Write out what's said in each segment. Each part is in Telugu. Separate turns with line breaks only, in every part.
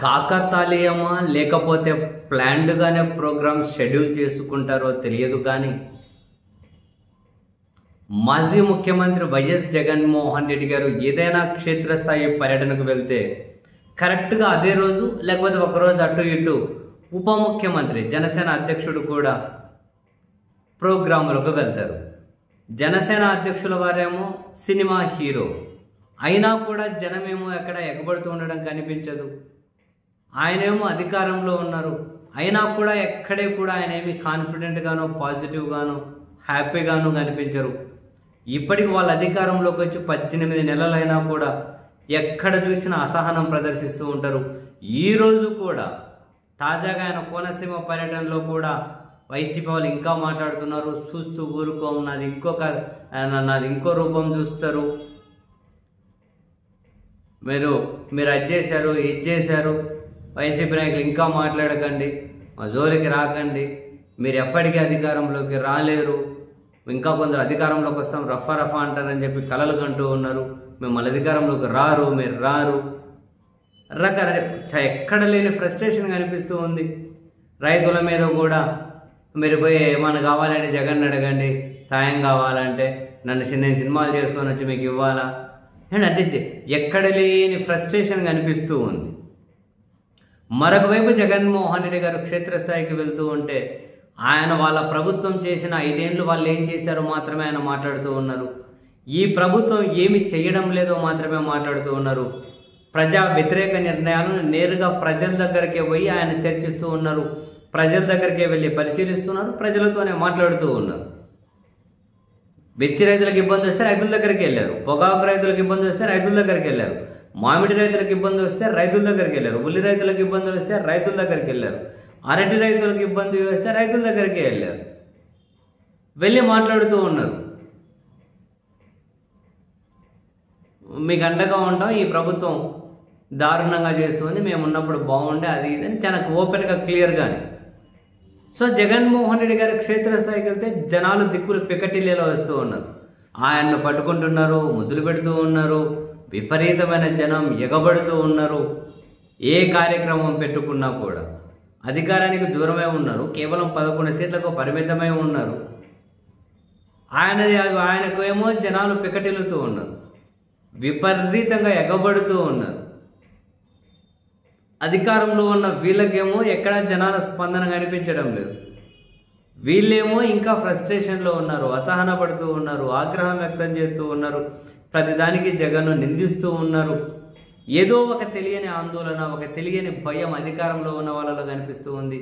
కాకతాళీయమా లేకపోతే ప్లాన్డ్గానే ప్రోగ్రామ్ షెడ్యూల్ చేసుకుంటారో తెలియదు కానీ మాజీ ముఖ్యమంత్రి వైఎస్ జగన్మోహన్ రెడ్డి గారు ఏదైనా క్షేత్రస్థాయి పర్యటనకు వెళ్తే కరెక్ట్గా అదే రోజు లేకపోతే ఒకరోజు అటు ఇటు ఉప ముఖ్యమంత్రి జనసేన అధ్యక్షుడు కూడా ప్రోగ్రాములకు వెళ్తారు. జనసేన అధ్యక్షుల వారేమో సినిమా హీరో అయినా కూడా జనమేమో ఎక్కడ ఎగబడుతూ ఉండడం కనిపించదు. ఆయనేమో అధికారంలో ఉన్నారు అయినా కూడా ఎక్కడే కూడా ఆయన ఏమి కాన్ఫిడెంట్గానో పాజిటివ్గానో హ్యాపీగానో కనిపించరు. ఇప్పటికి వాళ్ళ అధికారంలోకి వచ్చి 18 నెలలైనా కూడా ఎక్కడ చూసినా అసహనం ప్రదర్శిస్తూ ఉంటారు. ఈరోజు కూడా తాజాగా ఆయన కోనసీమ పర్యటనలో కూడా వైసీపీ వాళ్ళు ఇంకా మాట్లాడుతున్నారు. చూస్తూ ఊరుకోం, నాది ఇంకో రూపం చూస్తారు, మీరు అది చేశారు ఇది చేశారు, వైసీపీ నాయకులు ఇంకా మాట్లాడకండి, మా జోలికి రాకండి, మీరు ఎప్పటికీ అధికారంలోకి రాలేరు, ఇంకా కొందరు అధికారంలోకి వస్తాం రఫా అంటారని చెప్పి కలలు కంటూ ఉన్నారు. మిమ్మల్ని అధికారంలోకి రారు, మీరు రారు, ఎక్కడ లేని ఫ్రస్ట్రేషన్ కనిపిస్తూ ఉంది. రైతుల మీద కూడా మీరు పోయి ఏమైనా కావాలంటే జగన్ అడగండి, సాయం కావాలంటే నేను సినిమాలు చేసుకొని వచ్చి మీకు ఇవ్వాలా అంటే ఎక్కడ లేని ఫ్రస్ట్రేషన్ కనిపిస్తూ ఉంది. మరొక వైపు జగన్మోహన్ రెడ్డి గారు క్షేత్రస్థాయికి వెళ్తూ ఉంటే ఆయన వాళ్ళ ప్రభుత్వం చేసిన 5 ఏళ్ళు వాళ్ళు ఏం చేశారో మాత్రమే ఆయన మాట్లాడుతూ ఉన్నారు. ఈ ప్రభుత్వం ఏమి చేయడం లేదో మాత్రమే మాట్లాడుతూ ఉన్నారు. ప్రజా వ్యతిరేక నిర్ణయాలను నేరుగా ప్రజల దగ్గరికే పోయి ఆయన చర్చిస్తూ ఉన్నారు. ప్రజల దగ్గరికే వెళ్ళి పరిశీలిస్తున్నారు, ప్రజలతోనే మాట్లాడుతూ ఉన్నారు. మిర్చి రైతులకు ఇబ్బంది వస్తే రైతుల దగ్గరికి వెళ్ళారు, పొగాకు రైతులకు ఇబ్బంది వస్తే రైతుల దగ్గరికి వెళ్ళారు, మామిడి రైతులకు ఇబ్బంది వస్తే రైతుల దగ్గరికి వెళ్ళారు, ఉల్లి రైతులకు ఇబ్బంది వస్తే రైతుల దగ్గరికి వెళ్ళారు, అరటి రైతులకు ఇబ్బంది వస్తే రైతుల దగ్గరికి వెళ్ళారు, వెళ్ళి మాట్లాడుతూ ఉన్నారు. మీకు అండగా ఉంటాం, ఈ ప్రభుత్వం దారుణంగా చేస్తుంది, మేము ఉన్నప్పుడు బాగుండే అది ఇదని చాలా ఓపెన్గా క్లియర్గానే. సో జగన్మోహన్ రెడ్డి గారి క్షేత్రస్థాయికి వెళ్తే జనాలు దిక్కులు పికటిల్లేలా వస్తూ ఉన్నారు. ఆయన్ను పట్టుకుంటున్నారు, ముద్దులు పెడుతూ ఉన్నారు, విపరీతమైన జనం ఎగబడుతూ ఉన్నారు. ఏ కార్యక్రమం పెట్టుకున్నా కూడా అధికారానికి దూరమై ఉన్నారు. కేవలం 11 సీట్లకు పరిమితమై ఉన్నారు. ఆయనకు ఏమో జనాలు పికటిల్లుతూ ఉన్నారు, విపరీతంగా ఎగబడుతూ ఉన్నారు. అధికారంలో ఉన్న వీళ్ళకేమో ఎక్కడా జనాల స్పందన కనిపించడం లేదు. వీళ్ళేమో ఇంకా ఫ్రస్ట్రేషన్లో ఉన్నారు, అసహన పడుతూ ఉన్నారు, ఆగ్రహం వ్యక్తం చేస్తూ ఉన్నారు, ప్రతిదానికి జగన్ను నిందిస్తూ ఉన్నారు. ఏదో ఒక తెలియని ఆందోళన, ఒక తెలియని భయం అధికారంలో ఉన్న వాళ్ళలో కనిపిస్తూ ఉంది.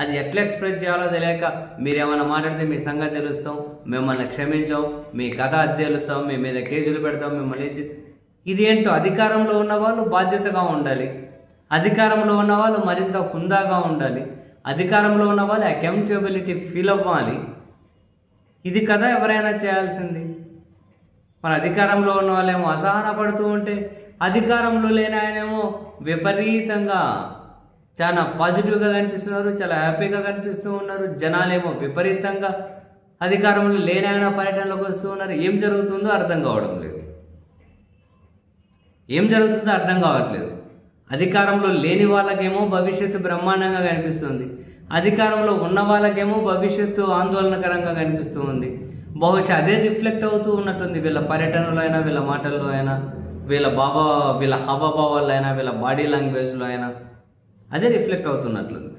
అది ఎట్లా ఎక్స్ప్రెస్ చేయాలో తెలియక మీరేమైనా మాట్లాడితే మీ సంగతి తెలుస్తాం, మిమ్మల్ని క్షమించాం, మీ కథ అద్దెలుతాం, మీ మీద కేసులు పెడతాం, మిమ్మల్ని ఇదేంటో. అధికారంలో ఉన్న వాళ్ళు బాధ్యతగా ఉండాలి, అధికారంలో ఉన్న వాళ్ళు మరింత హుందాగా ఉండాలి, అధికారంలో ఉన్న వాళ్ళు అకౌంటబిలిటీ ఫీల్ అవ్వాలి. ఇది కదా ఎవరైనా చేయాల్సింది. మన అధికారంలో ఉన్న వాళ్ళేమో అసహన పడుతూ ఉంటే అధికారంలో లేని ఆయనేమో విపరీతంగా చాలా పాజిటివ్గా కనిపిస్తున్నారు, చాలా హ్యాపీగా కనిపిస్తూ ఉన్నారు. జనాలేమో విపరీతంగా అధికారంలో లేని ఆయన పర్యటనలోకి వస్తూ ఉన్నారు. ఏం జరుగుతుందో అర్థం కావడం లేదు, ఏం జరుగుతుందో అర్థం కావట్లేదు. అధికారంలో లేని వాళ్ళకేమో భవిష్యత్తు బ్రహ్మాండంగా కనిపిస్తుంది, అధికారంలో ఉన్న వాళ్ళకేమో భవిష్యత్తు ఆందోళనకరంగా కనిపిస్తూ ఉంది. బహుశా అదే రిఫ్లెక్ట్ అవుతూ ఉన్నట్టుంది వీళ్ళ పర్యటనలో అయినా, వీళ్ళ మాటల్లో అయినా, వీళ్ళ హావభావాల్లో అయినా, వీళ్ళ బాడీ లాంగ్వేజ్లో అయినా అదే రిఫ్లెక్ట్ అవుతున్నట్లుంది.